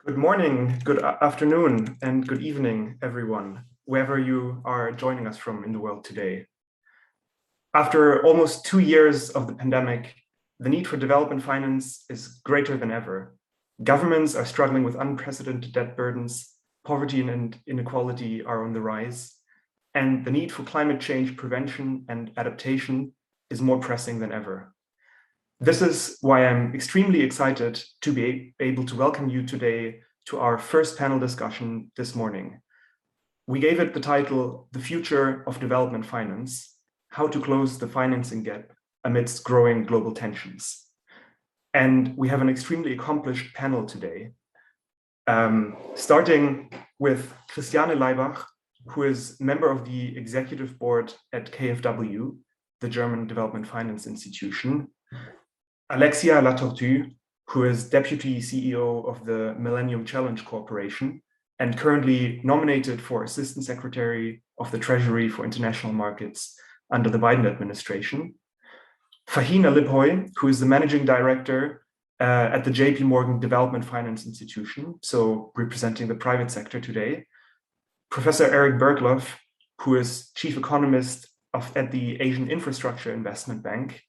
Good morning, good afternoon, and good evening, everyone, wherever you are joining us from in the world today. After almost 2 years of the pandemic, the need for development finance is greater than ever. Governments are struggling with unprecedented debt burdens, poverty and inequality are on the rise, and the need for climate change prevention and adaptation is more pressing than ever. This is why I'm extremely excited to be able to welcome you today to our first panel discussion this morning. We gave it the title, The Future of Development Finance, How to Close the Financing Gap Amidst Growing Global Tensions. And we have an extremely accomplished panel today, starting with Christiane Laibach, who is member of the executive board at KfW, the German Development Finance Institution, Alexia Latortue, who is Deputy CEO of the Millennium Challenge Corporation and currently nominated for Assistant Secretary of the Treasury for International Markets under the Biden administration. Faheen Allibhoy, who is the Managing Director at the JP Morgan Development Finance Institution, so representing the private sector today. Professor Erik Berglof, who is Chief Economist at the Asian Infrastructure Investment Bank.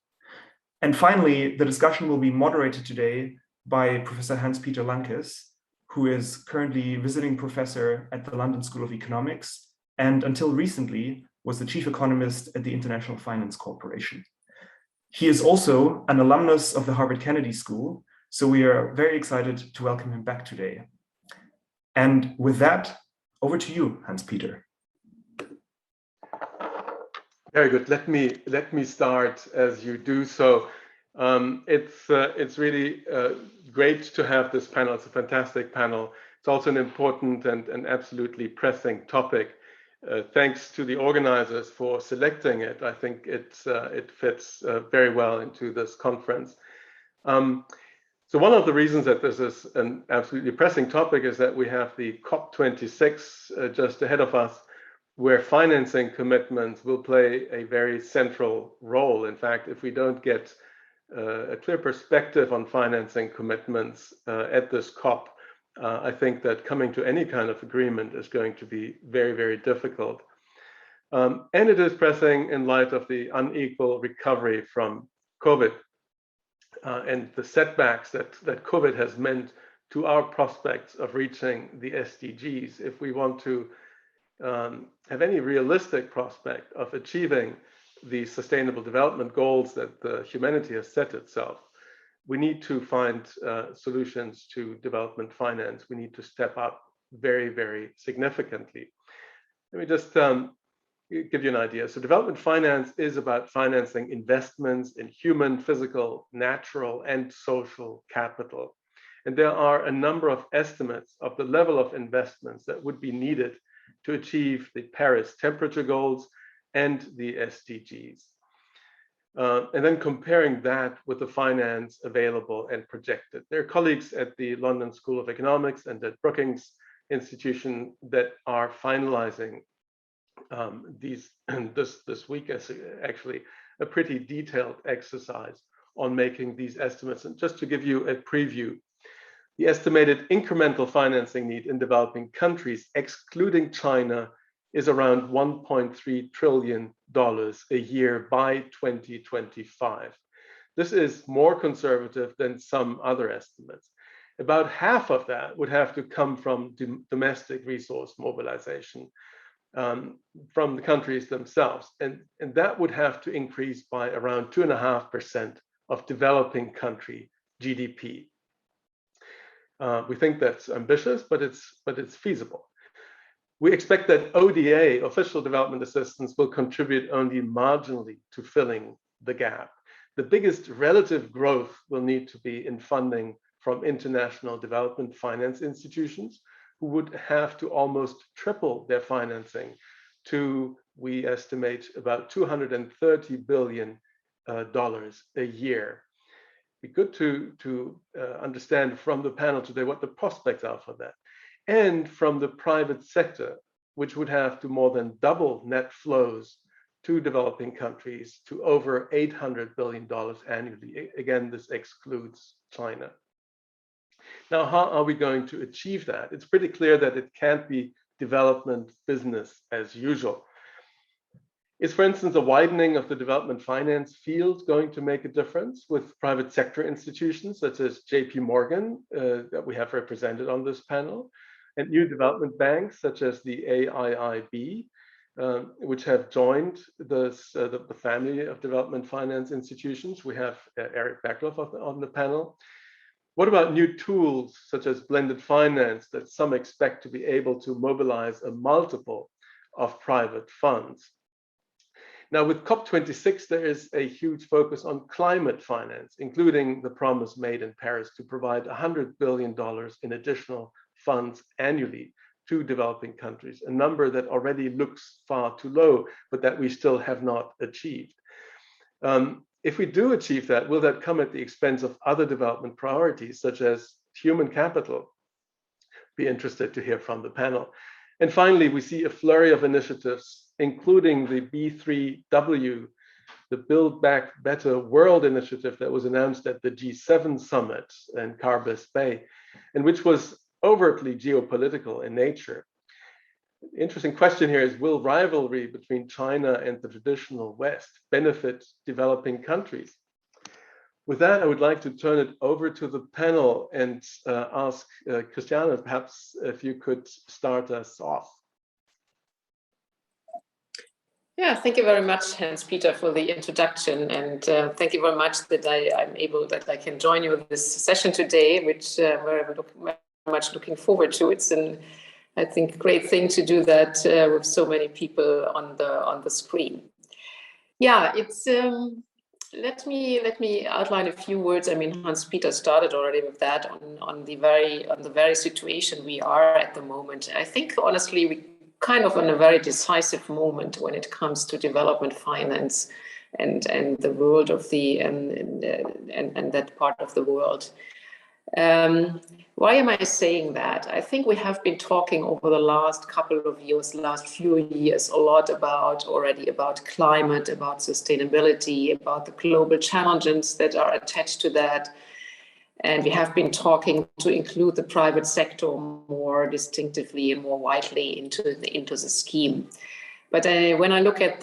And finally, the discussion will be moderated today by Professor Hans-Peter Lankes, who is currently visiting professor at the London School of Economics, and until recently was the chief economist at the International Finance Corporation. He is also an alumnus of the Harvard Kennedy School, so we are very excited to welcome him back today. And with that, over to you, Hans-Peter. Very good. Let me start as you do so. It's really great to have this panel. It's a fantastic panel. It's also an important and absolutely pressing topic. Thanks to the organizers for selecting it. I think it fits very well into this conference. So one of the reasons that this is an absolutely pressing topic is that we have the COP26 just ahead of us, where financing commitments will play a very central role. In fact, if we don't get a clear perspective on financing commitments at this COP, I think that coming to any kind of agreement is going to be very, very difficult. And it is pressing in light of the unequal recovery from COVID and the setbacks that COVID has meant to our prospects of reaching the SDGs. If we want to have any realistic prospect of achieving the sustainable development goals that humanity has set itself, we need to find solutions to development finance. We need to step up very, very significantly. Let me just give you an idea. So development finance is about financing investments in human, physical, natural, and social capital. And there are a number of estimates of the level of investments that would be needed to achieve the Paris temperature goals and the SDGs. And then comparing that with the finance available and projected. There are colleagues at the London School of Economics and at Brookings Institution that are finalizing this week as actually a pretty detailed exercise on making these estimates. And just to give you a preview, the estimated incremental financing need in developing countries, excluding China, is around $1.3 trillion a year by 2025. This is more conservative than some other estimates. About half of that would have to come from domestic resource mobilization from the countries themselves. And that would have to increase by around 2.5% of developing country GDP. We think that's ambitious, but it's feasible. We expect that ODA, official development assistance, will contribute only marginally to filling the gap. The biggest relative growth will need to be in funding from international development finance institutions, who would have to almost triple their financing to, we estimate, about $230 billion a year. Be good to understand from the panel today what the prospects are for that. And from the private sector, which would have to more than double net flows to developing countries to over $800 billion annually. Again, this excludes China. Now, how are we going to achieve that? It's pretty clear that it can't be development business as usual. Is, for instance, a widening of the development finance field going to make a difference with private sector institutions such as JP Morgan that we have represented on this panel, and new development banks such as the AIIB, which have joined the family of development finance institutions? We have Erik Berglof on the panel. What about new tools such as blended finance that some expect to be able to mobilize a multiple of private funds? Now, with COP26, there is a huge focus on climate finance, including the promise made in Paris to provide $100 billion in additional funds annually to developing countries, a number that already looks far too low, but that we still have not achieved. If we do achieve that, will that come at the expense of other development priorities, such as human capital? Be interested to hear from the panel. And finally, we see a flurry of initiatives, including the B3W, the Build Back Better World initiative that was announced at the G7 summit in Carbis Bay, and which was overtly geopolitical in nature. The interesting question here is, will rivalry between China and the traditional West benefit developing countries? With that, I would like to turn it over to the panel and ask Christiane, perhaps if you could start us off. Yeah, thank you very much, Hans-Peter, for the introduction, and thank you very much that I can join you in this session today, which we're very much looking forward to. It's I think, great thing to do that with so many people on the screen. Yeah, it's. Let me outline a few words. I mean, Hans-Peter started already with that on the very situation we are at the moment. I think honestly we kind of in a very decisive moment when it comes to development finance and the world of the and that part of the world. Why am I saying that? I think we have been talking over the last couple of years, last few years, a lot about climate, about sustainability, about the global challenges that are attached to that. And we have been talking to include the private sector more distinctively and more widely into the scheme. But when I look at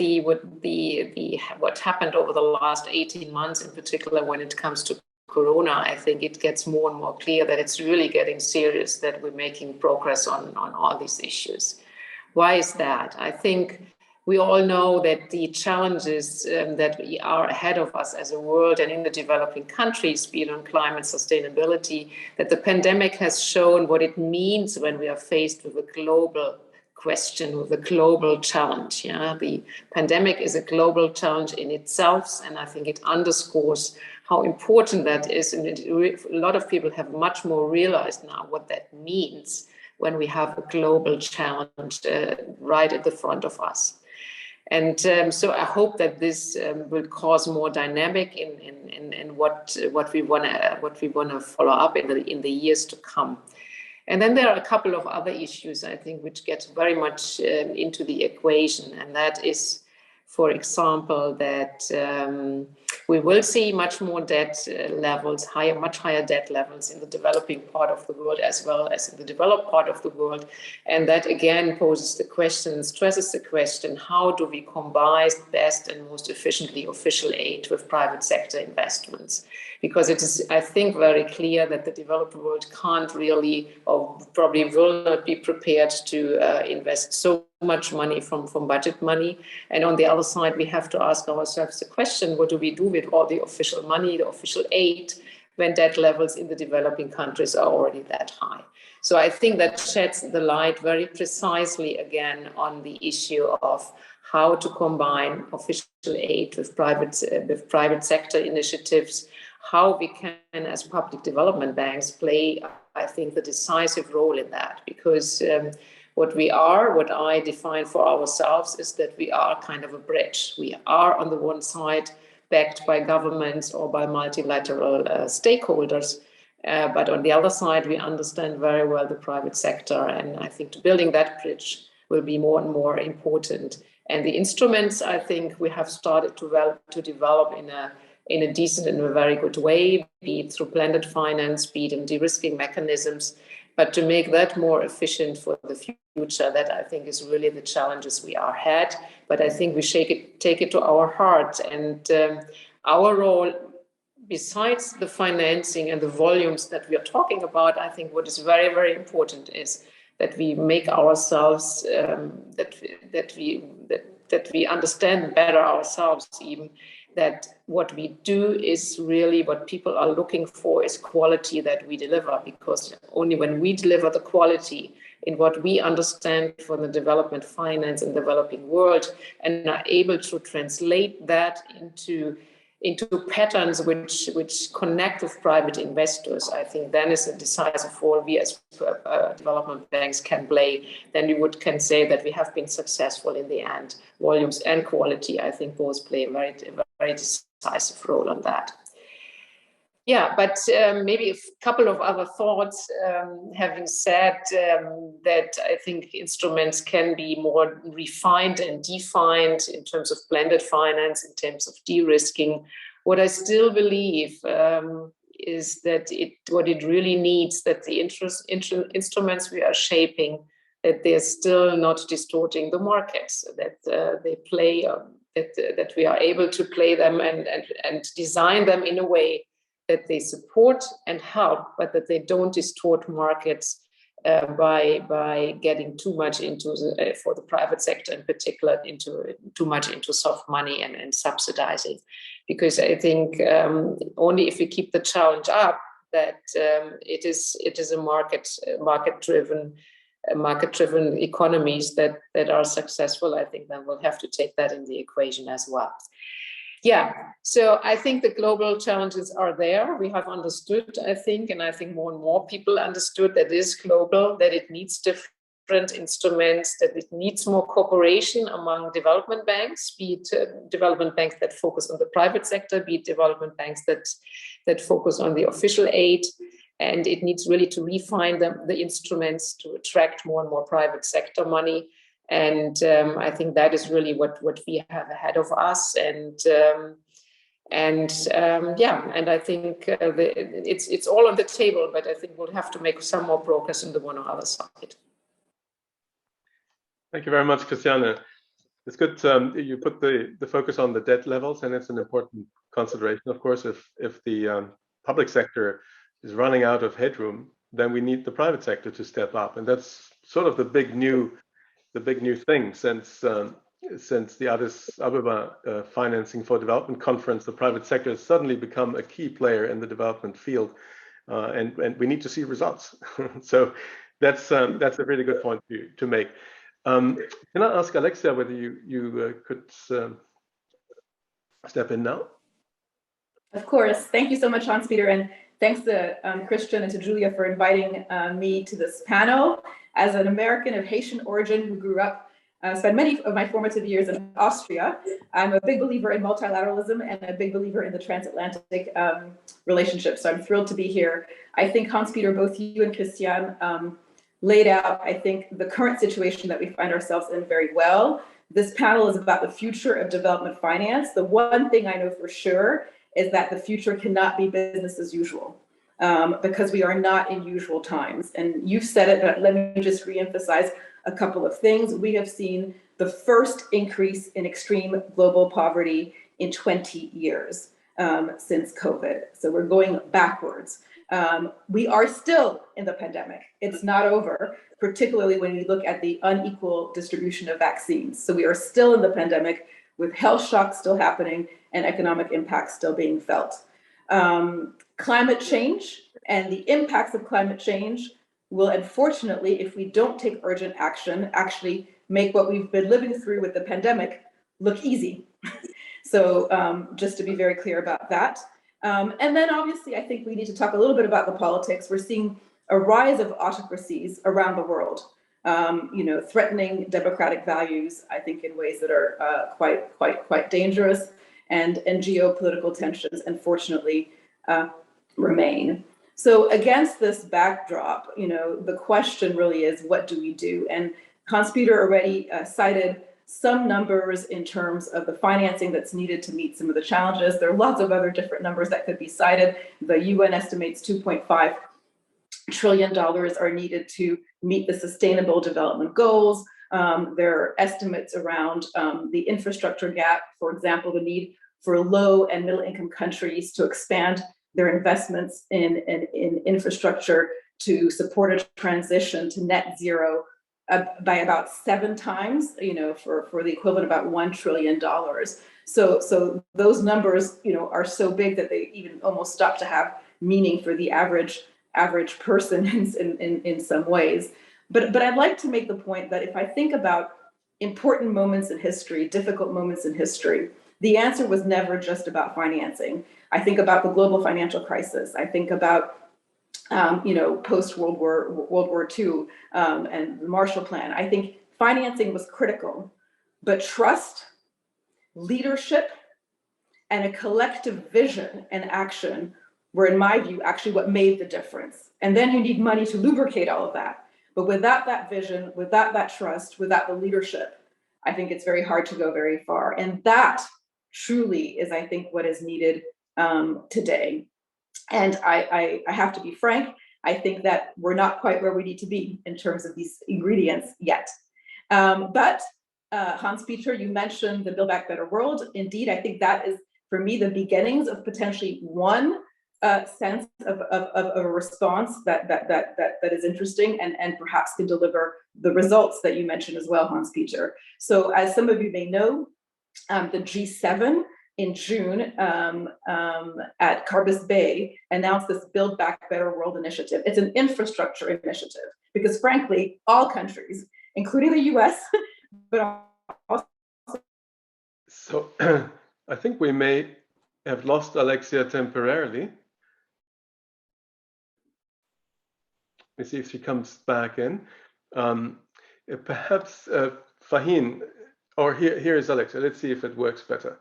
what happened over the last 18 months, in particular when it comes to Corona, I think it gets more and more clear that it's really getting serious, that we're making progress on all these issues. Why is that? I think we all know that the challenges that we are ahead of us as a world and in the developing countries, be it on climate sustainability, that the pandemic has shown what it means when we are faced with a global question, with a global challenge. Yeah, the pandemic is a global challenge in itself, and I think it underscores how important that is. And a lot of people have much more realized now what that means when we have a global challenge right at the front of us. And so I hope that this will cause more dynamic in what we want to follow up in the years to come. And then there are a couple of other issues, I think, which get very much into the equation, and that is, for example, that we will see much more debt levels, much higher debt levels in the developing part of the world as well as in the developed part of the world. And that again poses the question, stresses the question, how do we combine best and most efficiently official aid with private sector investments? Because it is, I think, very clear that the developed world can't really, or probably will not be prepared to invest so much money from budget money. And on the other side, we have to ask ourselves the question, what do we do with all the official money, the official aid, when debt levels in the developing countries are already that high? So I think that sheds the light very precisely again on the issue of how to combine official aid with private sector initiatives, how we can, as public development banks, play, I think, the decisive role in that. Because what I define for ourselves is that we are kind of a bridge. We are on the one side backed by governments or by multilateral stakeholders, but on the other side, we understand very well the private sector. And I think building that bridge will be more and more important. And the instruments, I think, we have started to develop in a in a decent and a very good way, be it through blended finance, be it in de-risking mechanisms, but to make that more efficient for the future, that I think is really the challenges we are had. But I think we take it to our heart, and our role, besides the financing and the volumes that we are talking about, I think what is very, very important is that we make ourselves, that we understand better ourselves even, that what we do is really what people are looking for is quality that we deliver, because only when we deliver the quality in what we understand from the development finance and developing world and are able to translate that into patterns which connect with private investors, I think then is a decisive role we as development banks can play. Then we can say that we have been successful in the end. Volumes and quality, I think, both play a very decisive role on that. Yeah, but maybe a couple of other thoughts, having said that I think instruments can be more refined and defined in terms of blended finance, in terms of de-risking. What I still believe is that what it really needs, that the instruments we are shaping, that they're still not distorting the markets, that they play, that we are able to play them and design them in a way that they support and help, but that they don't distort markets by getting too much into for the private sector in particular, too much into soft money and subsidizing. Because I think only if we keep the challenge up, that it is a market-driven economies that are successful, I think then we'll have to take that in the equation as well. Yeah, so I think the global challenges are there. We have understood, I think, and I think more and more people understood that it is global, that it needs different instruments, that it needs more cooperation among development banks, be it development banks that focus on the private sector, be it development banks that focus on the official aid. And it needs really to refine the instruments to attract more and more private sector money. And I think that is really what we have ahead of us. And I think it's all on the table, but I think we'll have to make some more progress on the one or other side. Thank you very much, Christiane. It's good you put the focus on the debt levels, and it's an important consideration, of course. If the public sector is running out of headroom, then we need the private sector to step up, and that's sort of the big new thing since the Addis Ababa Financing for Development conference. The private sector has suddenly become a key player in the development field, and we need to see results. So that's a really good point to make. Can I ask Alexia whether you could step in now? Of course. Thank you so much, Hans-Peter, and thanks to Christian and to Julia for inviting me to this panel. As an American of Haitian origin who grew up, spent many of my formative years in Austria, I'm a big believer in multilateralism and a big believer in the transatlantic relationship. So I'm thrilled to be here. I think, Hans-Peter, both you and Christiane laid out, I think, the current situation that we find ourselves in very well. This panel is about the future of development finance. The one thing I know for sure is that the future cannot be business as usual. Because we are not in usual times. And you've said it, but let me just reemphasize a couple of things. We have seen the first increase in extreme global poverty in 20 years since COVID. So we're going backwards. We are still in the pandemic. It's not over, particularly when you look at the unequal distribution of vaccines. So we are still in the pandemic with health shocks still happening and economic impacts still being felt. Climate change and the impacts of climate change will, unfortunately, if we don't take urgent action, actually make what we've been living through with the pandemic look easy. So just to be very clear about that. And then obviously, I think we need to talk a little bit about the politics. We're seeing a rise of autocracies around the world, threatening democratic values, I think, in ways that are quite dangerous, and geopolitical tensions, unfortunately, remain. So against this backdrop, the question really is, what do we do? And Hans-Peter already cited some numbers in terms of the financing that's needed to meet some of the challenges. There are lots of other different numbers that could be cited. The UN estimates $2.5 trillion are needed to meet the Sustainable Development Goals. There are estimates around the infrastructure gap, for example, the need for low and middle income countries to expand their investments in infrastructure to support a transition to net zero by about 7 times, for the equivalent of about $1 trillion. So those numbers, are so big that they even almost stop to have meaning for the average person in some ways. But I'd like to make the point that if I think about important moments in history, difficult moments in history, the answer was never just about financing. I think about the global financial crisis. I think about post World War II and the Marshall Plan. I think financing was critical, but trust, leadership, and a collective vision and action were, in my view, actually what made the difference. And then you need money to lubricate all of that. But without that vision, without that trust, without the leadership, I think it's very hard to go very far. And that truly is, I think, what is needed today. And I have to be frank, I think that we're not quite where we need to be in terms of these ingredients yet. But Hans-Peter, you mentioned the Build Back Better world. Indeed, I think that is, for me, the beginnings of potentially one sense of a response that is interesting and perhaps can deliver the results that you mentioned as well, Hans-Peter. So as some of you may know, the G7 in June at Carbis Bay announced this Build Back Better World initiative. It's an infrastructure initiative because, frankly, all countries, including the US, but also... So I think we may have lost Alexia temporarily. Let me see if she comes back in. Perhaps Faheen, or here is Alexia. Let's see if it works better.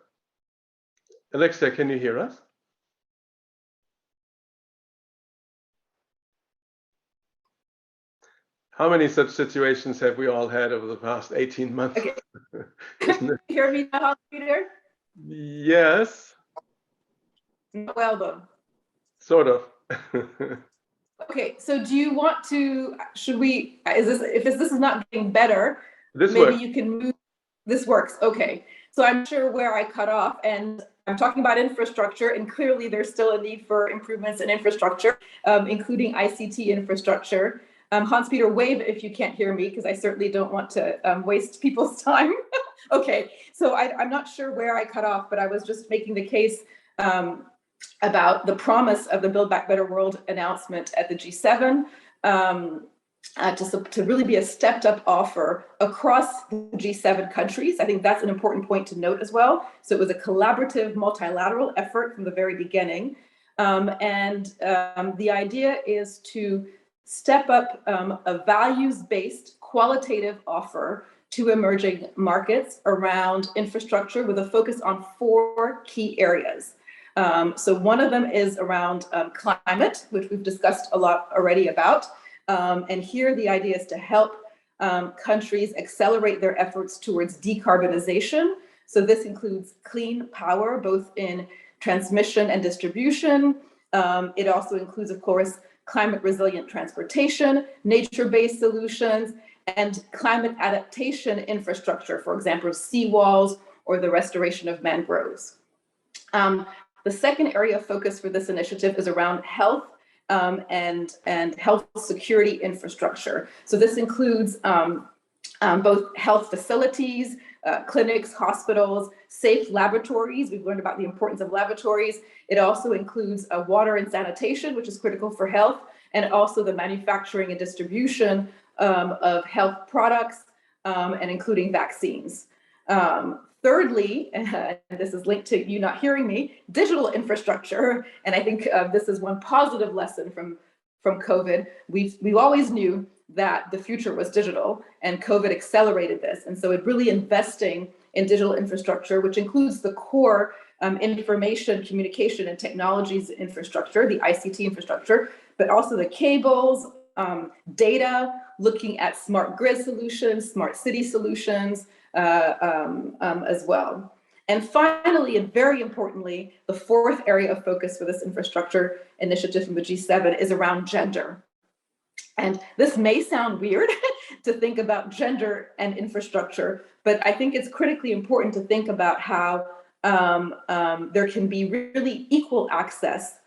Alexia, can you hear us? How many such situations have we all had over the past 18 months? Okay. Can you hear me now, Peter? Yes. Well done. Sort of. Okay, so do you want to, if this is not getting better, This maybe works. you can move, this works, okay. So I'm sure where I cut off, and I'm talking about infrastructure, and clearly there's still a need for improvements in infrastructure, including ICT infrastructure. Hans-Peter, wave if you can't hear me, because I certainly don't want to waste people's time. Okay, so I'm not sure where I cut off, but I was just making the case about the promise of the Build Back Better World announcement at the G7 to really be a stepped up offer across the G7 countries. I think that's an important point to note as well. So it was a collaborative multilateral effort from the very beginning. The idea is to step up a values-based qualitative offer to emerging markets around infrastructure with a focus on 4 key areas. So one of them is around climate, which we've discussed a lot already about. And here the idea is to help countries accelerate their efforts towards decarbonization. So this includes clean power, both in transmission and distribution. It also includes, of course, climate resilient transportation, nature-based solutions, and climate adaptation infrastructure, for example, seawalls or the restoration of mangroves. The second area of focus for this initiative is around health and health security infrastructure. So this includes both health facilities, clinics, hospitals, safe laboratories. We've learned about the importance of laboratories. It also includes water and sanitation, which is critical for health, and also the manufacturing and distribution of health products, and including vaccines. Thirdly, and this is linked to you not hearing me, digital infrastructure. And I think this is one positive lesson from COVID. We always knew that the future was digital, and COVID accelerated this. And so it really investing in digital infrastructure, which includes the core information, communication, and technologies infrastructure, the ICT infrastructure, but also the cables, data, looking at smart grid solutions, smart city solutions, as well. And finally, and very importantly, the fourth area of focus for this infrastructure initiative from the G7 is around gender. And this may sound weird to think about gender and infrastructure, but I think it's critically important to think about how there can be really equal access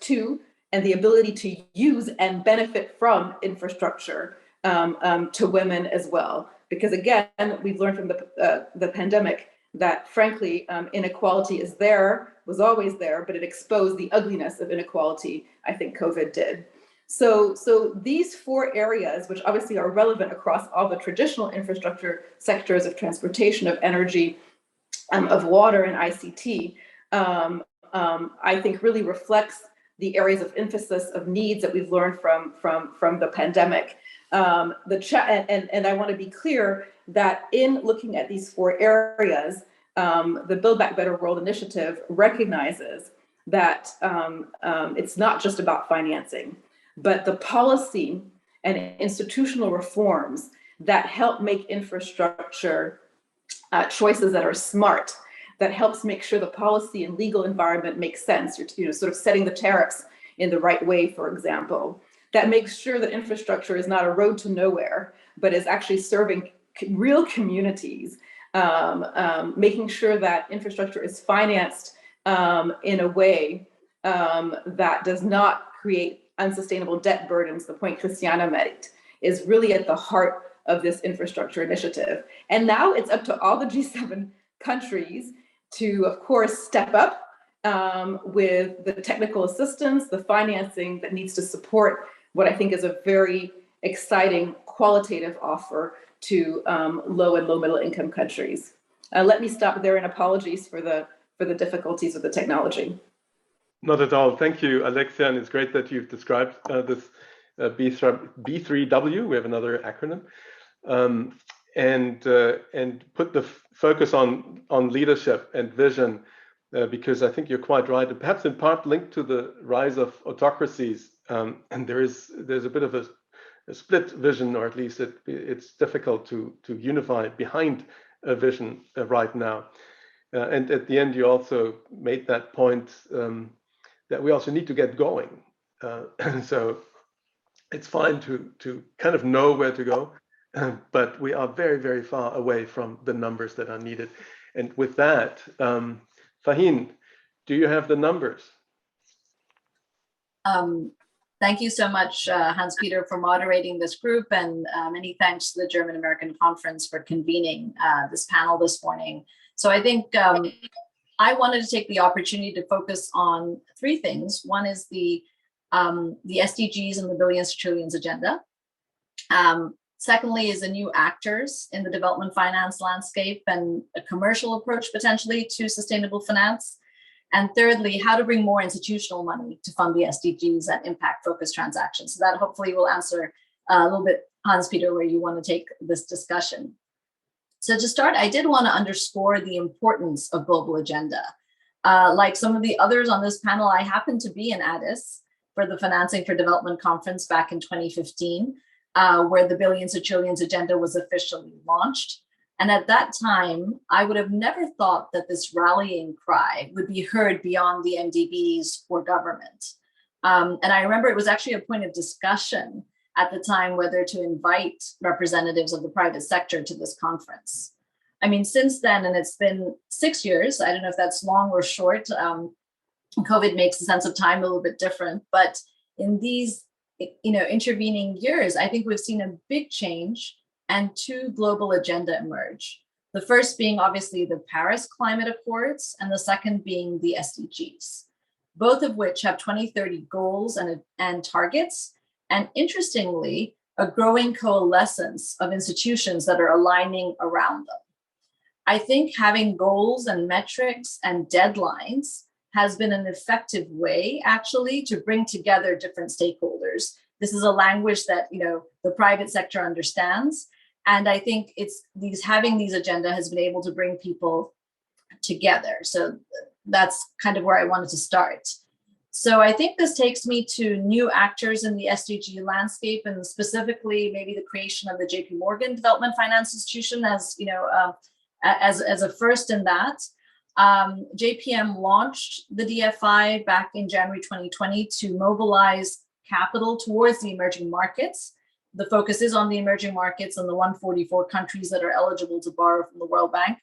to and the ability to use and benefit from infrastructure to women as well. Because again, we've learned from the pandemic that frankly, inequality was always there, but it exposed the ugliness of inequality, I think COVID did. So these four areas, which obviously are relevant across all the traditional infrastructure sectors of transportation, of energy, of water and ICT, I think really reflects the areas of emphasis of needs that we've learned from the pandemic. And I want to be clear that in looking at these four areas, the Build Back Better World initiative recognizes that it's not just about financing, but the policy and institutional reforms that help make infrastructure choices that are smart, that helps make sure the policy and legal environment makes sense. You're sort of setting the tariffs in the right way, for example, that makes sure that infrastructure is not a road to nowhere, but is actually serving real communities, making sure that infrastructure is financed in a way that does not create unsustainable debt burdens. The point Christiane made is really at the heart of this infrastructure initiative. And now it's up to all the G7 countries to, of course, step up with the technical assistance, the financing that needs to support what I think is a very exciting qualitative offer to low and low middle income countries. Let me stop there, and apologies for the difficulties with the technology. Not at all. Thank you, Alexia, and it's great that you've described this B3W. We have another acronym, and put the focus on leadership and vision, because I think you're quite right, and perhaps in part linked to the rise of autocracies. And there's a bit of a split vision, or at least it's difficult to unify behind a vision right now. And at the end, you also made that point that we also need to get going. So it's fine to kind of know where to go, but we are very, very far away from the numbers that are needed. And with that, Faheen, do you have the numbers? Thank you so much, Hans-Peter, for moderating this group, and many thanks to the German-American Conference for convening this panel this morning. So I think I wanted to take the opportunity to focus on three things. One is the SDGs and the Billions to Trillions agenda. Secondly is the new actors in the development finance landscape and a commercial approach potentially to sustainable finance. And thirdly, how to bring more institutional money to fund the SDGs and impact-focused transactions. So that hopefully will answer a little bit, Hans-Peter, where you want to take this discussion. So to start, I did want to underscore the importance of global agenda. Like some of the others on this panel, I happened to be in Addis for the Financing for Development conference back in 2015, where the Billions to Trillions agenda was officially launched. And at that time, I would have never thought that this rallying cry would be heard beyond the MDBs or government. And I remember it was actually a point of discussion at the time whether to invite representatives of the private sector to this conference. I mean, since then, and it's been 6 years, I don't know if that's long or short, COVID makes the sense of time a little bit different, but in these intervening years, I think we've seen a big change and two global agenda emerge. The first being obviously the Paris Climate Accords, and the second being the SDGs, both of which have 2030 goals and targets, and interestingly, a growing coalescence of institutions that are aligning around them. I think having goals and metrics and deadlines has been an effective way, actually, to bring together different stakeholders. This is a language that the private sector understands. And I think having these agenda has been able to bring people together. So that's kind of where I wanted to start. So I think this takes me to new actors in the SDG landscape, and specifically maybe the creation of the JP Morgan Development Finance Institution as, you know, as a first in that. JPM launched the DFI back in January 2020 to mobilize capital towards the emerging markets. The focus is on the emerging markets and the 144 countries that are eligible to borrow from the World Bank,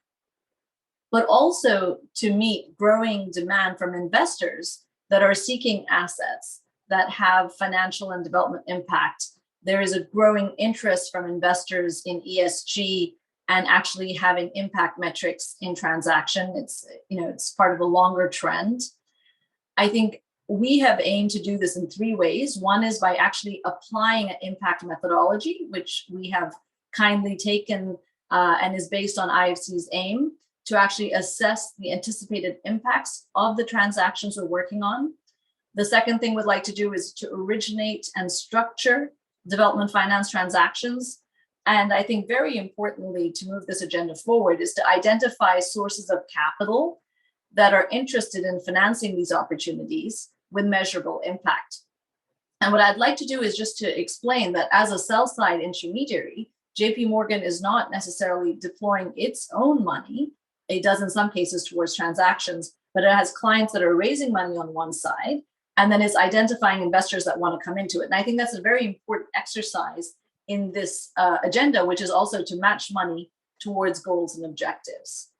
but also to meet growing demand from investors that are seeking assets that have financial and development impact. There is a growing interest from investors in ESG and actually having impact metrics in transaction. It's, you know, it's part of a longer trend. I think we have aimed to do this in 3 ways. One is by actually applying an impact methodology, which we have kindly taken and is based on IFC's aim to actually assess the anticipated impacts of the transactions we're working on. The second thing we'd like to do is to originate and structure development finance transactions. And I think very importantly, to move this agenda forward, is to identify sources of capital that are interested in financing these opportunities with measurable impact. And what I'd like to do is just to explain that as a sell-side intermediary, JP Morgan is not necessarily deploying its own money. It does in some cases towards transactions, but it has clients that are raising money on one side, and then it's identifying investors that want to come into it. And I think that's a very important exercise in this agenda, which is also to match money towards goals and objectives.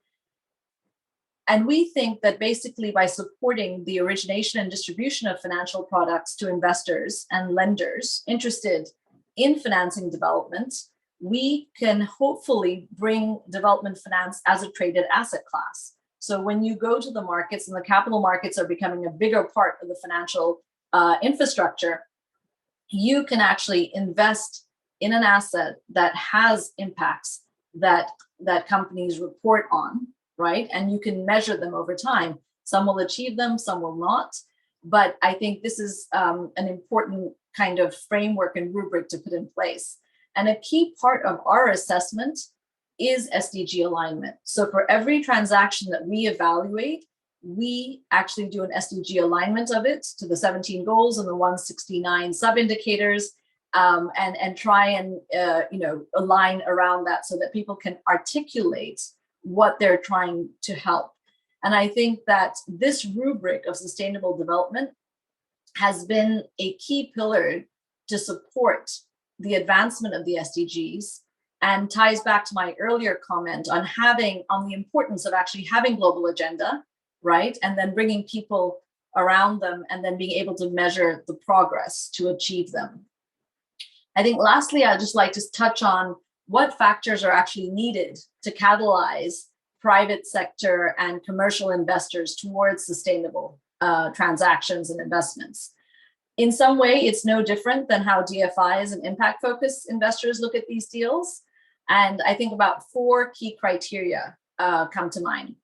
And we think that basically by supporting the origination and distribution of financial products to investors and lenders interested in financing development, we can hopefully bring development finance as a traded asset class. So when you go to the markets, and the capital markets are becoming a bigger part of the financial infrastructure, you can actually invest in an asset that has impacts that companies report on, right? And you can measure them over time. Some will achieve them, some will not. But I think this is an important kind of framework and rubric to put in place. And a key part of our assessment is SDG alignment. So for every transaction that we evaluate, we actually do an SDG alignment of it to the 17 goals and the 169 sub-indicators, and try and align around that so that people can articulate what they're trying to help. And I think that this rubric of sustainable development has been a key pillar to support the advancement of the SDGs, and ties back to my earlier comment on the importance of actually having global agenda, right? And then bringing people around them and then being able to measure the progress to achieve them. I think lastly, I'd just like to touch on what factors are actually needed to catalyze private sector and commercial investors towards sustainable transactions and investments. In some way, it's no different than how DFIs and impact-focused investors look at these deals. And I think about 4 key criteria come to mind.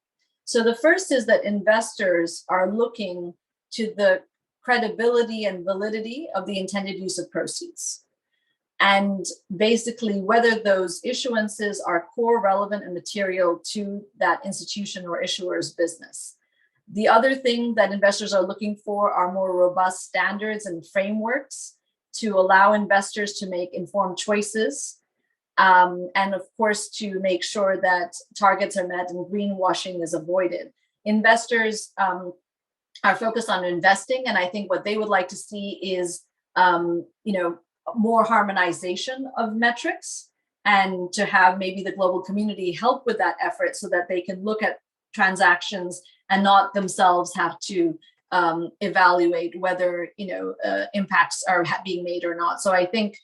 So the first is that investors are looking to the credibility and validity of the intended use of proceeds, and basically whether those issuances are core, relevant, and material to that institution or issuer's business. The other thing that investors are looking for are more robust standards and frameworks to allow investors to make informed choices, and of course to make sure that targets are met and greenwashing is avoided. Investors are focused on investing, and I think what they would like to see is more harmonization of metrics, and to have maybe the global community help with that effort so that they can look at transactions and not themselves have to evaluate whether impacts are being made or not. So I think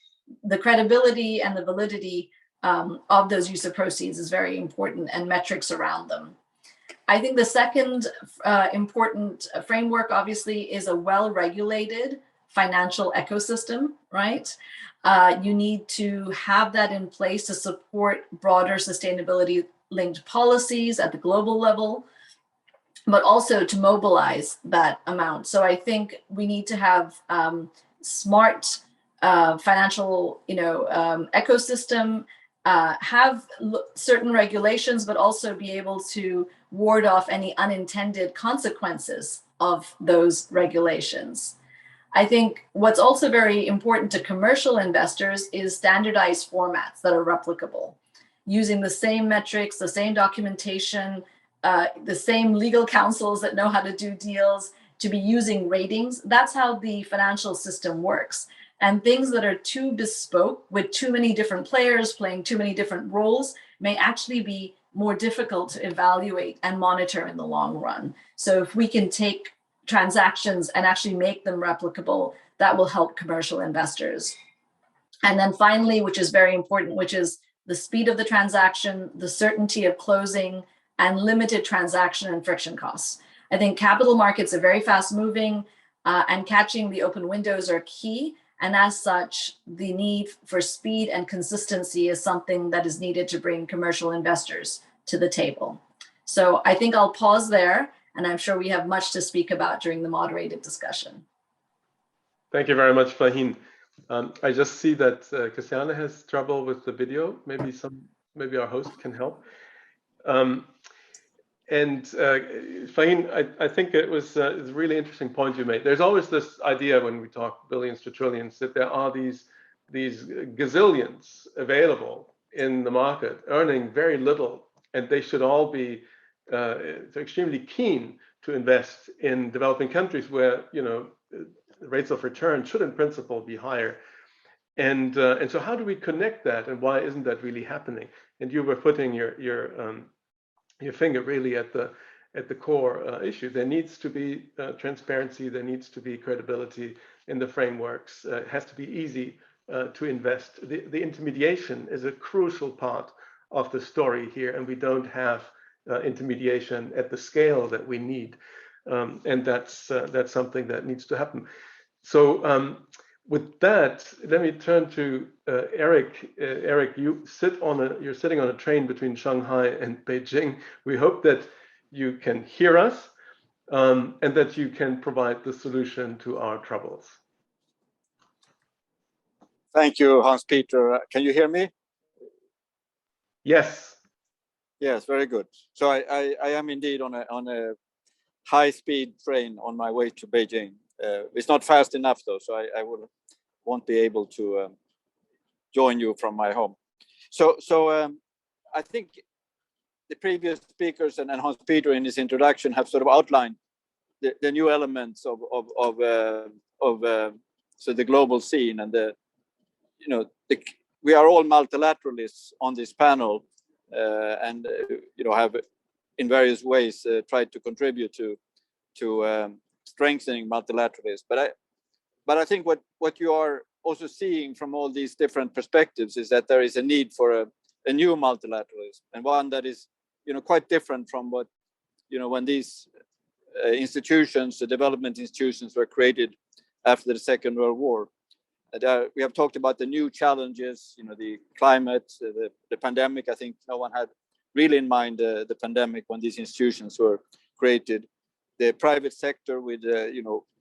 the credibility and the validity of those use of proceeds is very important, and metrics around them. I think the second important framework, obviously, is a well-regulated financial ecosystem, right? You need to have that in place to support broader sustainability-linked policies at the global level, but also to mobilize that amount. So I think we need to have smart financial, ecosystem, have certain regulations, but also be able to ward off any unintended consequences of those regulations. I think what's also very important to commercial investors is standardized formats that are replicable, using the same metrics, the same documentation, the same legal counsels that know how to do deals, to be using ratings. That's how the financial system works. And things that are too bespoke, with too many different players playing too many different roles, may actually be more difficult to evaluate and monitor in the long run. So if we can take transactions and actually make them replicable, that will help commercial investors. And then finally, which is very important, which is the speed of the transaction, the certainty of closing, and limited transaction and friction costs. I think capital markets are very fast moving, and catching the open windows are key. And as such, the need for speed and consistency is something that is needed to bring commercial investors to the table. So I think I'll pause there, and I'm sure we have much to speak about during the moderated discussion. Thank you very much, Faheen. I just see that Christiane has trouble with the video. Maybe our host can help. Faheen, I think it was a really interesting point you made. There's always this idea when we talk billions to trillions that there are these gazillions available in the market earning very little, and they should all be extremely keen to invest in developing countries where, you know, rates of return should in principle be higher. And so how do we connect that, and why isn't that really happening? And you were putting your finger really at the core issue. There needs to be transparency, there needs to be credibility in the frameworks. It has to be easy to invest. The intermediation is a crucial part of the story here, and we don't have intermediation at the scale that we need. And that's something that needs to happen. So with that, let me turn to Erik. Erik, you're sitting on a train between Shanghai and Beijing. We hope that you can hear us and that you can provide the solution to our troubles. Thank you, Hans-Peter. Can you hear me? Yes. Yes, very good. So I am indeed on a high-speed train on my way to Beijing. It's not fast enough though, so I won't be able to join you from my home. So I think the previous speakers and Hans-Peter in his introduction have sort of outlined the new elements of so the global scene, and we are all multilateralists on this panel, and have in various ways tried to contribute to strengthening multilateralism. But I think what you are also seeing from all these different perspectives is that there is a need for a new multilateralism, and one that is quite different from what when these institutions, the development institutions, were created after the Second World War. We have talked about the new challenges, the climate, the pandemic. I think no one had really in mind the pandemic when these institutions were created. The private sector with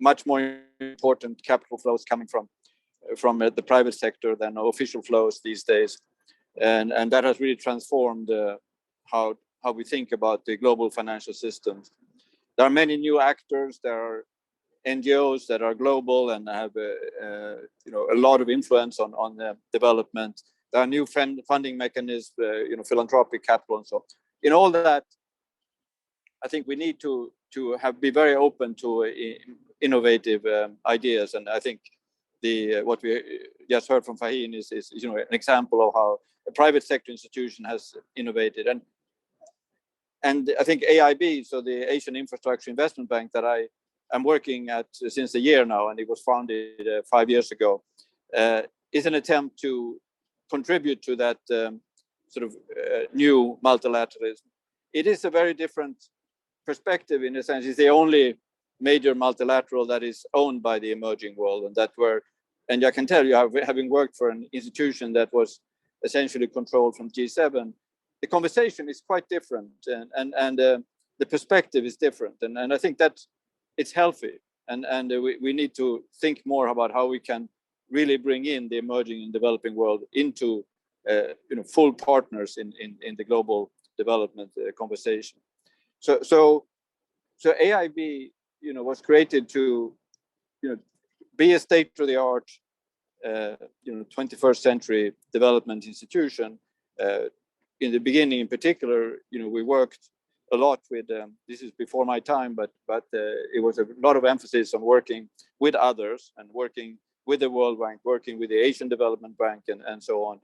much more important capital flows coming from the private sector than official flows these days, and that has really transformed how we think about the global financial systems. There are many new actors. There are NGOs that are global and have a lot of influence on development. There are new funding mechanisms, philanthropic capital, and so on. In all that, I think we need to be very open to innovative ideas, and I think what we just heard from Faheen is an example of how a private sector institution has innovated, and I think AIB, so the Asian Infrastructure Investment Bank that I am working at since a year now, and it was founded 5 years ago, is an attempt to contribute to that new multilateralism. It is a very different perspective in a sense. It's the only major multilateral that is owned by the emerging world, and I can tell you, having worked for an institution that was essentially controlled from G7, the conversation is quite different, and the perspective is different, and I think that it's healthy, and we need to think more about how we can really bring in the emerging and developing world into full partners in the global development conversation. So AIB, was created to, be a state-of-the-art, 21st century development institution. In the beginning, in particular, we worked a lot with. This is before my time, but it was a lot of emphasis on working with others and working with the World Bank, working with the Asian Development Bank, and so on.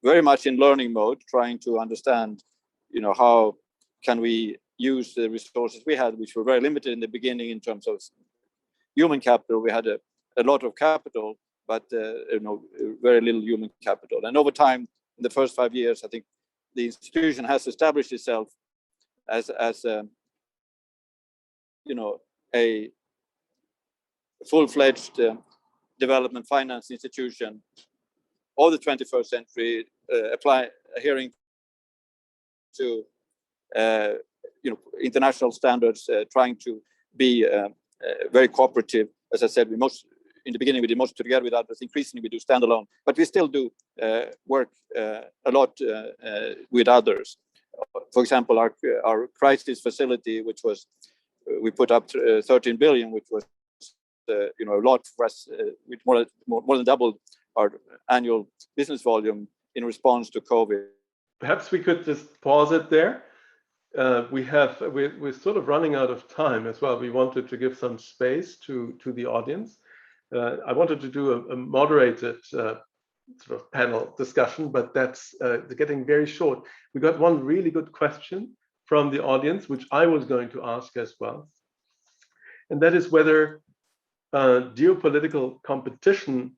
Very much in learning mode, trying to understand, how can we use the resources we had, which were very limited in the beginning in terms of human capital. We had a lot of capital, but very little human capital. And over time, in the first 5 years, I think the institution has established itself as a full-fledged development finance institution of the 21st century, adhering to international standards, trying to be very cooperative. As I said, in the beginning we did most together with others. Increasingly we do standalone, but we still do work a lot with others. For example, our crisis facility, which was we put up 13 billion, which was a lot for us, with more than doubled our annual business volume in response to COVID. Perhaps we could just pause it there. We're sort of running out of time as well. We wanted to give some space to the audience. I wanted to do a moderated sort of panel discussion, but that's getting very short. We got one really good question from the audience, which I was going to ask as well. And that is whether geopolitical competition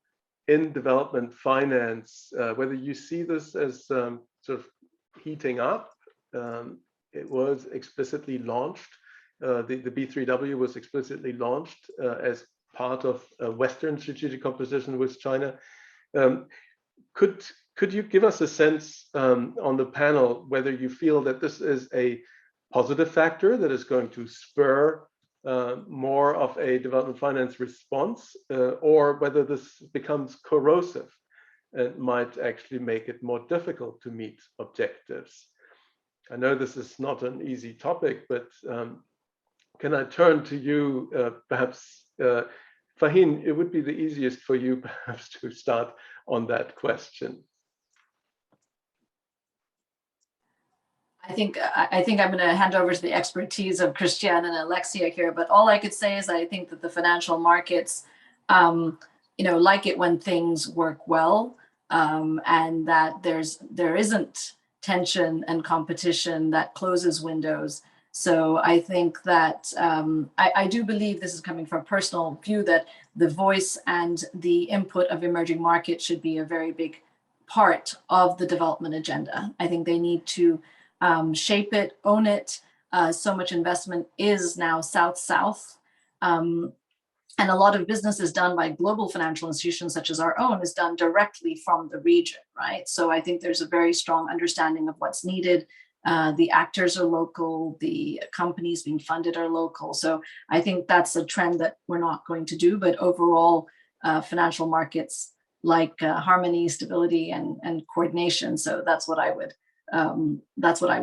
in development finance, whether you see this as sort of heating up. It was explicitly launched. The B3W was explicitly launched as part of a Western strategic composition with China. Could you give us a sense on the panel whether you feel that this is a positive factor that is going to spur more of a development finance response, or whether this becomes corrosive and might actually make it more difficult to meet objectives? I know this is not an easy topic, but can I turn to you, perhaps, Faheen? It would be the easiest for you, perhaps, to start on that question. I think I'm going to hand over to the expertise of Christiane and Alexia here. But all I could say is I think that the financial markets, like it when things work well, and that there isn't tension and competition that closes windows. So I think that I do believe, this is coming from a personal view, that the voice and the input of emerging markets should be a very big part of the development agenda. I think they need to shape it, own it. So much investment is now South-South. And a lot of business is done by global financial institutions such as our own, is done directly from the region, right? So I think there's a very strong understanding of what's needed. The actors are local, the companies being funded are local. So I think that's a trend that we're not going to do, but overall financial markets like harmony, stability, and coordination. So that's what I would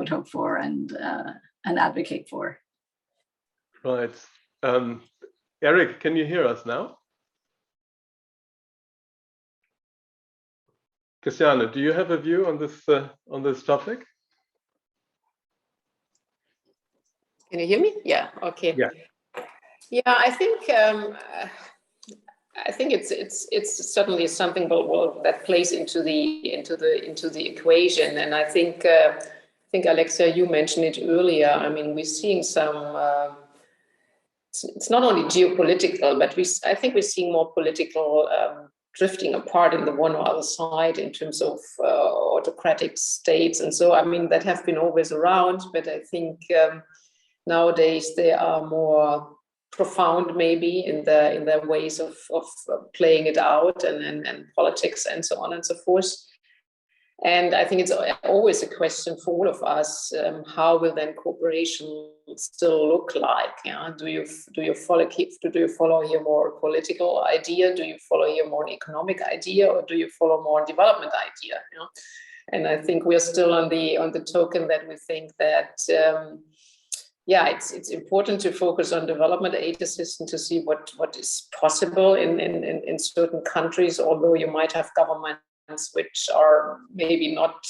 hope for and advocate for. Right. Erik, can you hear us now? Christiane, do you have a view on this topic? Can you hear me? Yeah. Okay. Yeah. Yeah, I think it's certainly something that plays into the equation, and I think Alexia, you mentioned it earlier. I mean, we're seeing some. It's not only geopolitical, but I think we're seeing more political drifting apart in the one or other side in terms of autocratic states, and so I mean that have been always around, but I think nowadays they are more profound, maybe in their ways of playing it out and politics and so on and so forth. And I think it's always a question for all of us: how will then cooperation still look like? Yeah? Do you follow here more political idea? Do you follow here more an economic idea, or do you follow more development idea? You know? And I think we are still on the token that we think that yeah, it's important to focus on development aid assistance to see what is possible in certain countries, although you might have governments which are maybe not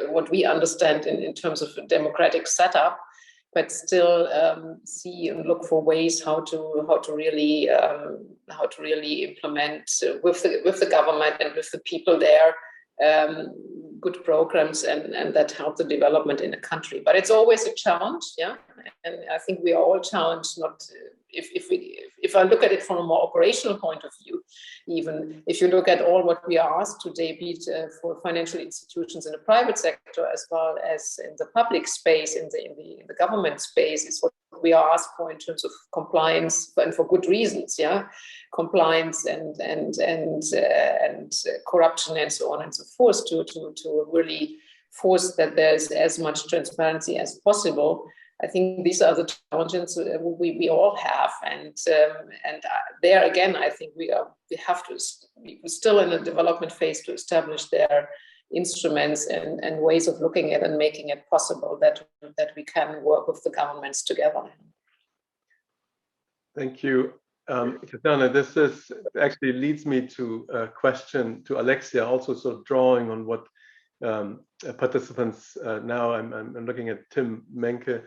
what we understand in terms of a democratic setup, but still see and look for ways how to really implement with the government and with the people there good programs and that help the development in a country. But it's always a challenge, yeah. And I think we are all challenged. Not if I look at it from a more operational point of view, even if you look at all what we are asked today, be it for financial institutions in the private sector as well as in the public space, in the government space, is what we are asked for in terms of compliance, and for good reasons, yeah, compliance and corruption and so on and so forth, to really force that there's as much transparency as possible. I think these are the challenges we all have, and there again, I think we're still in a development phase to establish their instruments and ways of looking at and making it possible that we can work with the governments together. Thank you, Christiane. This actually leads me to a question to Alexia, also sort of drawing on what participants now, I'm looking at Tim Menke,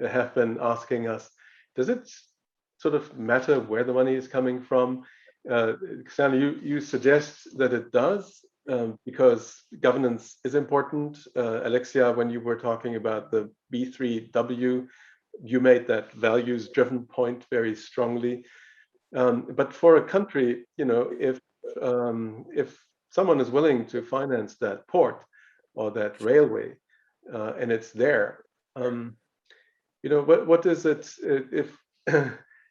have been asking us. Does it sort of matter where the money is coming from? Christiane, you suggest that it does, because governance is important. Alexia, when you were talking about the B3W, you made that values-driven point very strongly. But for a country, you know, if someone is willing to finance that port or that railway, and it's there, you know, what is it? If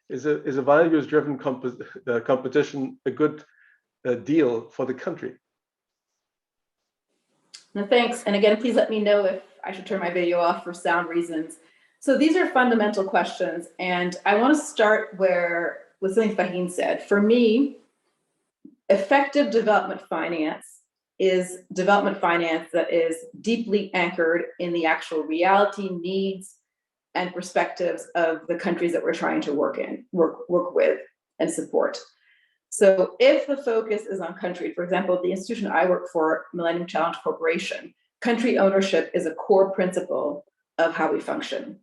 is a values-driven competition a good deal for the country? No, thanks. And again, please let me know if I should turn my video off for sound reasons. So these are fundamental questions, and I want to start with something Faheen said. For me, effective development finance is development finance that is deeply anchored in the actual reality, needs, and perspectives of the countries that we're trying to work with and support. So if the focus is on country, for example, the institution I work for, Millennium Challenge Corporation, country ownership is a core principle of how we function.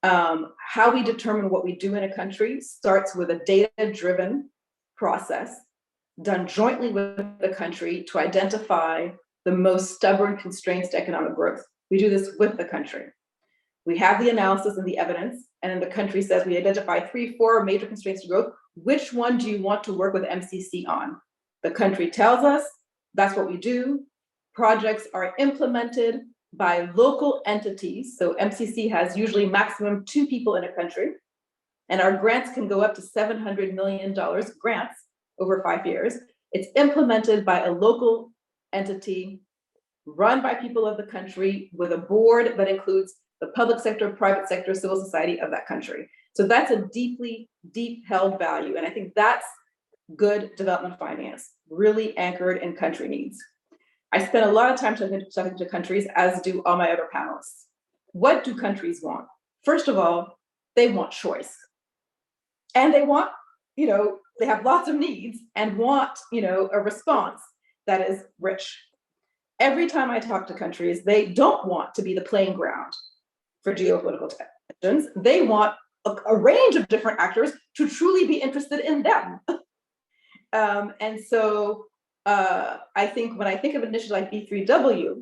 How we determine what we do in a country starts with a data-driven process done jointly with the country to identify the most stubborn constraints to economic growth. We do this with the country. We have the analysis and the evidence, and then the country says we identify 3-4 major constraints to growth. Which one do you want to work with MCC on? The country tells us, that's what we do. Projects are implemented by local entities. So MCC has usually maximum 2 people in a country, and our grants can go up to $700 million grants over 5 years. It's implemented by a local entity run by people of the country with a board that includes the public sector, private sector, civil society of that country. So that's a deeply, deep held value. And I think that's good development finance, really anchored in country needs. I spend a lot of time talking to countries, as do all my other panelists. What do countries want? First of all, they want choice. And they want, you know, they have lots of needs and want, you know, a response that is rich. Every time I talk to countries, they don't want to be the playing ground for geopolitical tensions. They want a range of different actors to truly be interested in them. And so I think when I think of an initiative like B3W,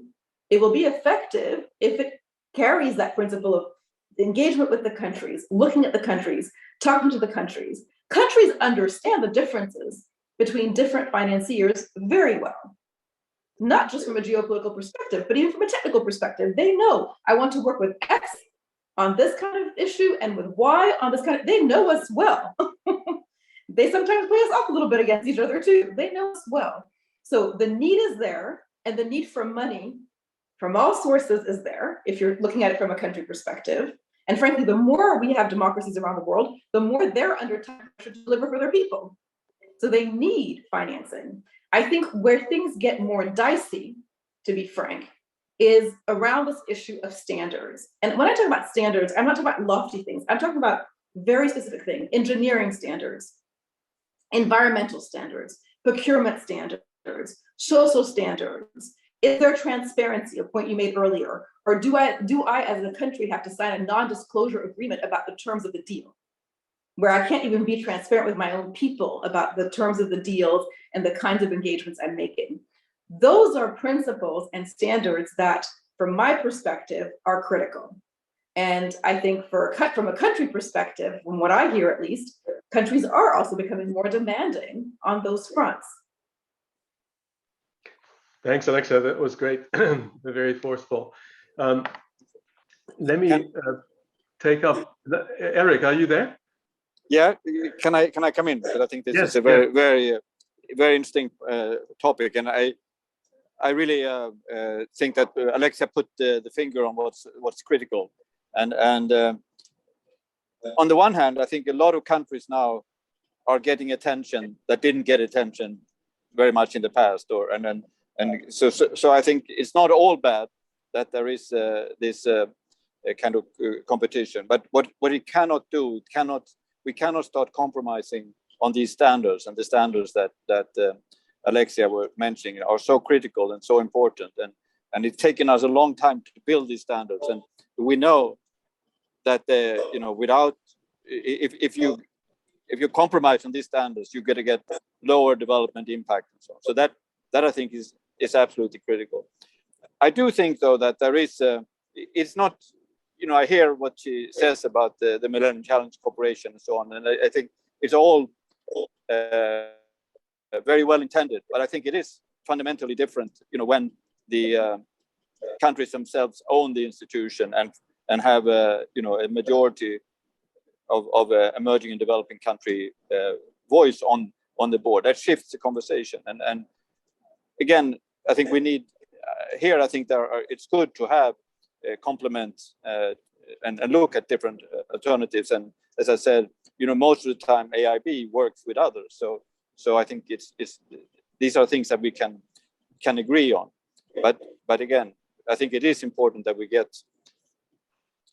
it will be effective if it carries that principle of engagement with the countries, looking at the countries, talking to the countries. Countries understand the differences between different financiers very well, not just from a geopolitical perspective, but even from a technical perspective. They know I want to work with X on this kind of issue and with Y on this kind of, they know us well. They sometimes play us off a little bit against each other too. They know us well. So the need is there, and the need for money from all sources is there, if you're looking at it from a country perspective. And frankly, the more we have democracies around the world, the more they're under time pressure to deliver for their people. So they need financing. I think where things get more dicey, to be frank, is around this issue of standards. And when I talk about standards, I'm not talking about lofty things. I'm talking about very specific things: engineering standards, environmental standards, procurement standards, social standards. Is there transparency, a point you made earlier? Or do I as a country have to sign a non-disclosure agreement about the terms of the deal, where I can't even be transparent with my own people about the terms of the deals and the kinds of engagements I'm making? Those are principles and standards that, from my perspective, are critical. And I think from a country perspective, from what I hear at least, countries are also becoming more demanding on those fronts. Thanks, Alexia. That was great. Very forceful. Let me take up. Erik, are you there? Yeah. Can I come in? Because I think this is a very interesting topic, and I really think that Alexia put the finger on what's critical. And on the one hand, I think a lot of countries now are getting attention that didn't get attention very much in the past, and so I think it's not all bad that there is this kind of competition. But what it cannot do, we cannot start compromising on these standards, and the standards that Alexia were mentioning are so critical and so important, and it's taken us a long time to build these standards, and we know that without if you compromise on these standards, you're going to get lower development impact and so on. So that I think is absolutely critical. I do think though that there is it's not, I hear what she says about the Millennium Challenge Corporation and so on, and I think it's all very well intended, but I think it is fundamentally different, when the countries themselves own the institution and have a majority of emerging and developing country voice on the board. That shifts the conversation, and again, I think we need here. I think it's good to have complement and look at different alternatives. And as I said, most of the time AIB works with others. So I think these are things that we can agree on. But again, I think it is important that we get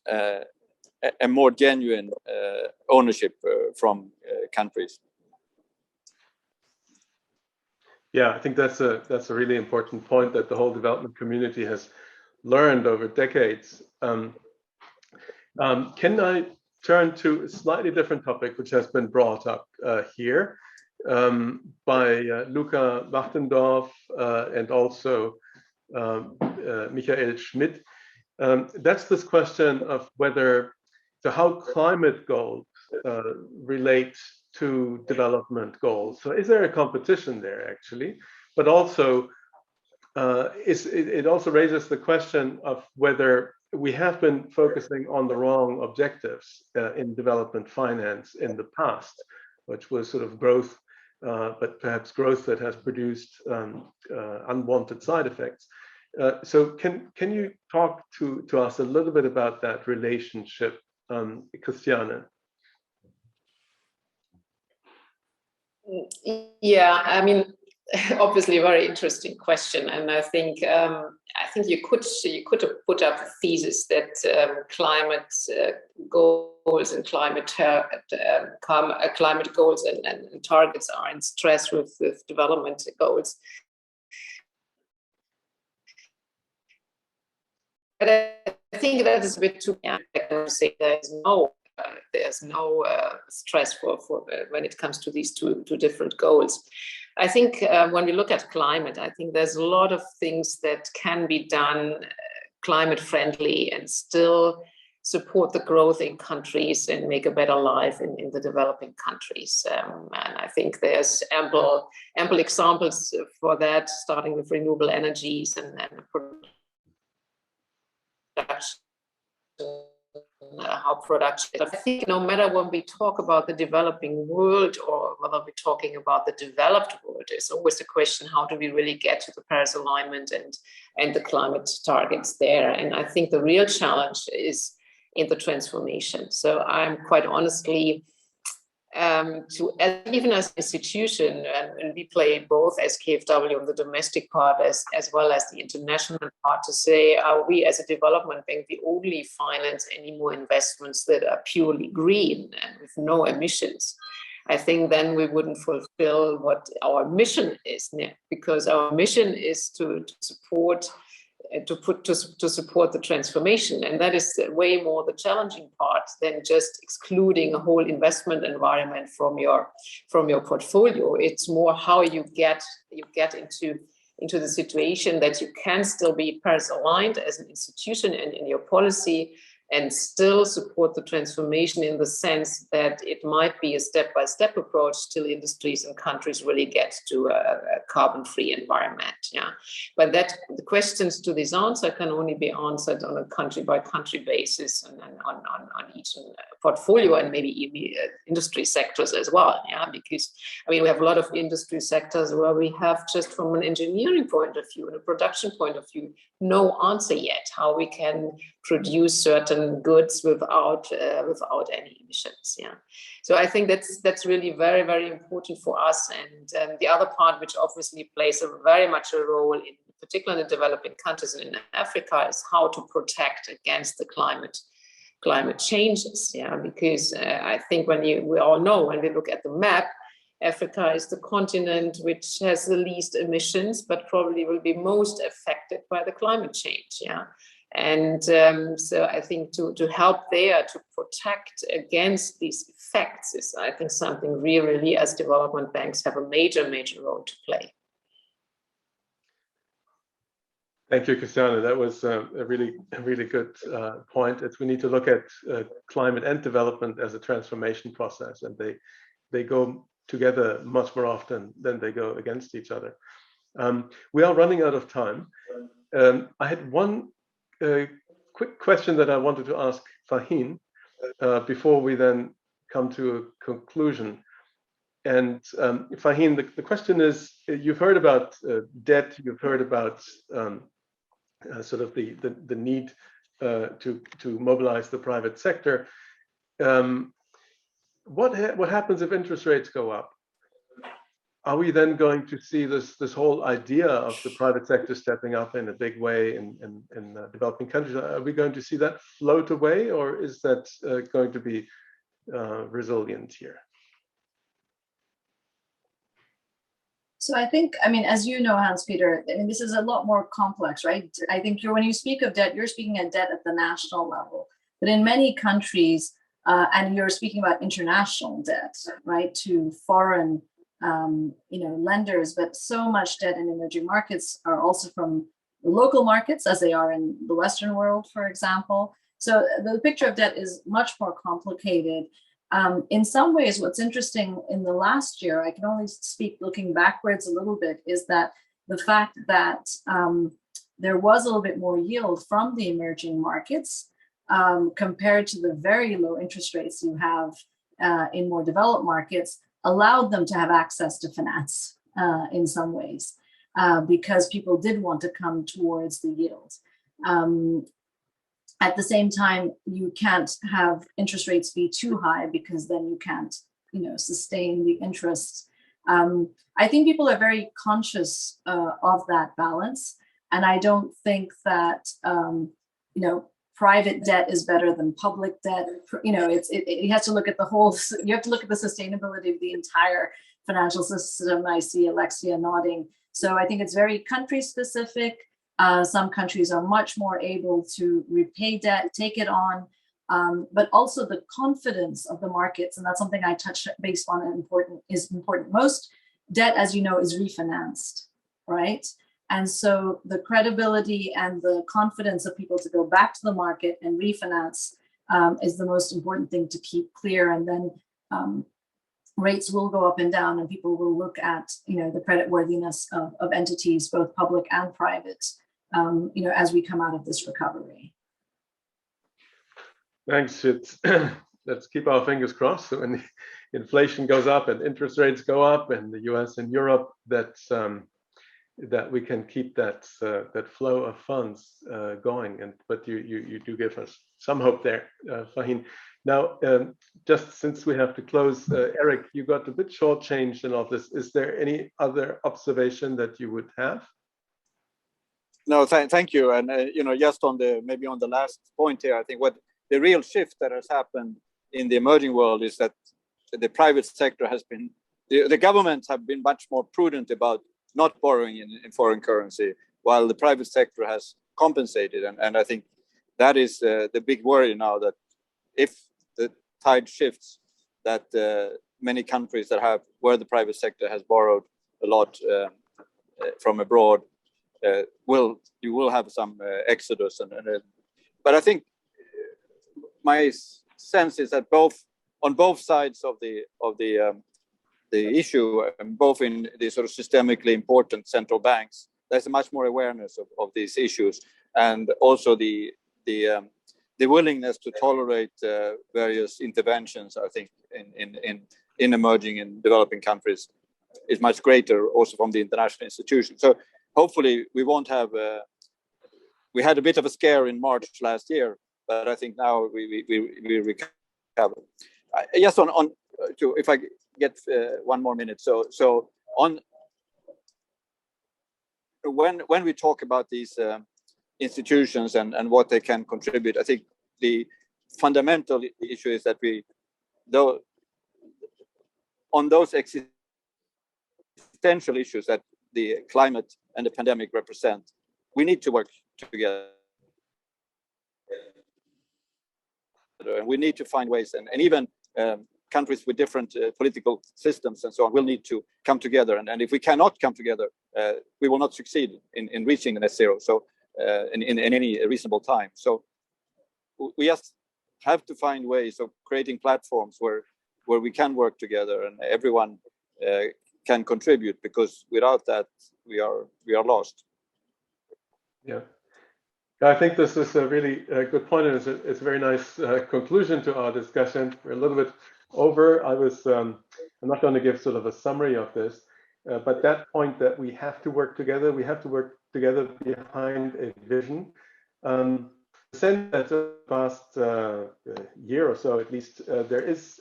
a more genuine ownership from countries. Yeah, I think that's a really important point that the whole development community has learned over decades. Can I turn to a slightly different topic, which has been brought up here by Luca Wachtendorf and also Michael Schmidt. That's this question of how climate goals relate to development goals. So is there a competition there actually? But also, it also raises the question of whether we have been focusing on the wrong objectives in development finance in the past, which was sort of growth, but perhaps growth that has produced unwanted side effects. So can you talk to us a little bit about that relationship, Christiane? Yeah, I mean, obviously a very interesting question, and I think you could have put up a thesis that climate goals and climate goals and targets are in stress with development goals. But I think that is a bit too say there's no stress for when it comes to these two different goals. I think when we look at climate, I think there's a lot of things that can be done climate friendly and still support the growth in countries and make a better life in the developing countries. And I think there's ample examples for that, starting with renewable energies and production. How production. I think no matter when we talk about the developing world or whether we're talking about the developed world, it's always the question, how do we really get to the Paris alignment and the climate targets there? And I think the real challenge is in the transformation. So I'm quite honestly, even as an institution, and we play both as KfW on the domestic part as well as the international part, to say, are we as a development bank the only finance any more investments that are purely green and with no emissions? I think then we wouldn't fulfill what our mission is, because our mission is to support the transformation, and that is way more the challenging part than just excluding a whole investment environment from your portfolio. It's more how you get into the situation that you can still be Paris aligned as an institution and in your policy, and still support the transformation in the sense that it might be a step-by-step approach till industries and countries really get to a carbon-free environment. Yeah, but the questions to this answer can only be answered on a country-by-country basis, and on each portfolio, and maybe even industry sectors as well. Yeah, because I mean we have a lot of industry sectors where we have, just from an engineering point of view and a production point of view, no answer yet how we can produce certain goods without any emissions. Yeah, so I think that's really very, very important for us. And the other part, which obviously plays very much a role in particular in the developing countries and in Africa, is how to protect against the climate changes. Yeah, because I think we all know, when we look at the map, Africa is the continent which has the least emissions, but probably will be most affected by the climate change. Yeah. And so I think to help there to protect against these effects is, I think, something we really as development banks have a major role to play. Thank you, Christiane. That was a really good point. We need to look at climate and development as a transformation process, and they go together much more often than they go against each other. We are running out of time. I had one quick question that I wanted to ask Faheen before we then come to a conclusion. And Faheen, the question is, you've heard about debt, you've heard about sort of the need to mobilize the private sector. What happens if interest rates go up? Are we then going to see this whole idea of the private sector stepping up in a big way in developing countries? Are we going to see that float away, or is that going to be resilient here? So I think, I mean, as you know, Hans-Peter, I mean, this is a lot more complex, right? I think when you speak of debt, you're speaking of debt at the national level. But in many countries, and you're speaking about international debt, right, to foreign lenders, but so much debt in emerging markets are also from the local markets, as they are in the Western world, for example. So the picture of debt is much more complicated. In some ways, what's interesting in the last year, I can only speak looking backwards a little bit, is that the fact that there was a little bit more yield from the emerging markets compared to the very low interest rates you have in more developed markets, allowed them to have access to finance in some ways, because people did want to come towards the yield. At the same time, you can't have interest rates be too high, because then you can't, sustain the interest. I think people are very conscious of that balance, and I don't think that private debt is better than public debt. It has to look at the whole. You have to look at the sustainability of the entire financial system. I see Alexia nodding. So I think it's very country specific. Some countries are much more able to repay debt, take it on, but also the confidence of the markets. And that's something I touched base on is important. Most debt, as you know, is refinanced, right? And so the credibility and the confidence of people to go back to the market and refinance is the most important thing to keep clear. And then rates will go up and down, and people will look at, the creditworthiness of entities, both public and private, as we come out of this recovery. Thanks. Let's keep our fingers crossed. So when inflation goes up and interest rates go up in the US and Europe, that that we can keep that that flow of funds going. But you do give us some hope there, Faheen. Now, just since we have to close, Erik, you got a bit shortchanged in all this. Is there any other observation that you would have? No, thank you. And just on maybe on the last point here, I think what the real shift that has happened in the emerging world is that the private sector has been, the governments have been much more prudent about not borrowing in foreign currency, while the private sector has compensated. And I think that is the big worry now, that if the tide shifts, that many countries that have, where the private sector has borrowed a lot from abroad, you will have some exodus. But I think my sense is that on both sides of the issue, both in the sort of systemically important central banks, there's a much more awareness of these issues, and also the willingness to tolerate various interventions. I think in emerging and developing countries is much greater, also from the international institutions. So hopefully we won't have. We had a bit of a scare in March last year, but I think now we recover. Yes, if I get 1 more minute. So on when we talk about these institutions and what they can contribute, I think the fundamental issue is that on those existential issues that the climate and the pandemic represent, we need to work together. And we need to find ways, and even countries with different political systems and so on will need to come together. And if we cannot come together, we will not succeed in reaching the net zero. So in any reasonable time. So we just have to find ways of creating platforms where we can work together and everyone can contribute, because without that we are lost. Yeah, I think this is a really good point, and it's a very nice conclusion to our discussion. We're a little bit over. I'm not going to give sort of a summary of this, but that point that we have to work together, behind a vision. Since the past year or so, at least, there is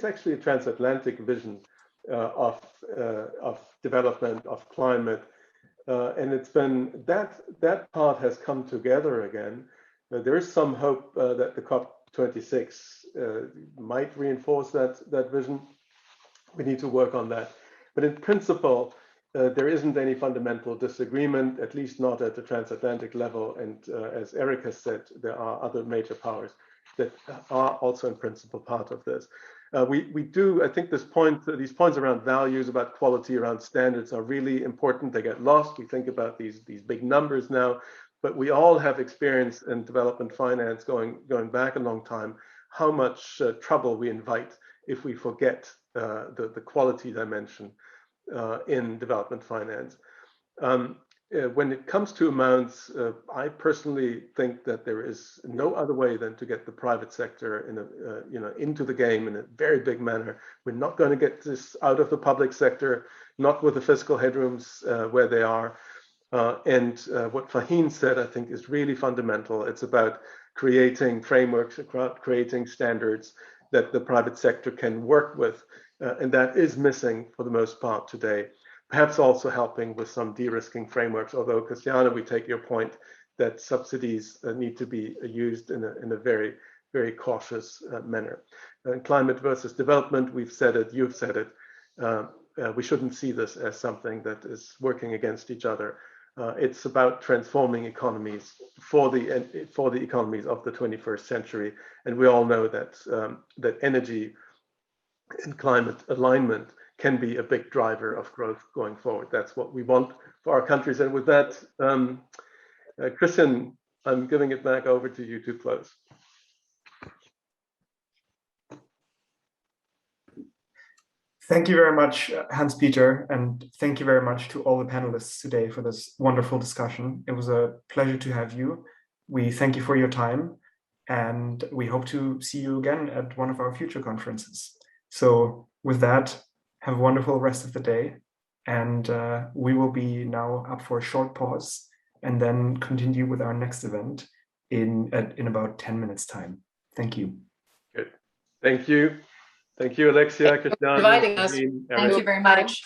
actually a transatlantic vision of development, of climate. And it's been that part has come together again. There is some hope that the COP26 might reinforce that vision. We need to work on that. But in principle, there isn't any fundamental disagreement, at least not at the transatlantic level. And as Erik has said, there are other major powers that are also in principle part of this. We do, I think these points around values, about quality, around standards are really important. They get lost. We think about these big numbers now, but we all have experience in development finance going back a long time, how much trouble we invite if we forget the quality dimension in development finance. When it comes to amounts, I personally think that there is no other way than to get the private sector into the game in a very big manner. We're not going to get this out of the public sector, not with the fiscal headrooms where they are. And what Faheen said, I think, is really fundamental. It's about creating frameworks, creating standards that the private sector can work with. And that is missing for the most part today. Perhaps also helping with some de-risking frameworks, although, Christiane, we take your point that subsidies need to be used in a very, very cautious manner. Climate versus development, we've said it, you've said it. We shouldn't see this as something that is working against each other. It's about transforming economies for the economies of the 21st century. And we all know that, that energy and climate alignment can be a big driver of growth going forward. That's what we want for our countries. And with that, Christiane, I'm giving it back over to you to close. Thank you very much, Hans-Peter, and thank you very much to all the panelists today for this wonderful discussion. It was a pleasure to have you. We thank you for your time, and we hope to see you again at one of our future conferences. So with that, have a wonderful rest of the day, And we will be now up for a short pause and then continue with our next event in about 10 minutes time. Thank you. Good. Thank you. Thank you, Alexia, Christiane, inviting us. Faheen, Thank Erik. you very much.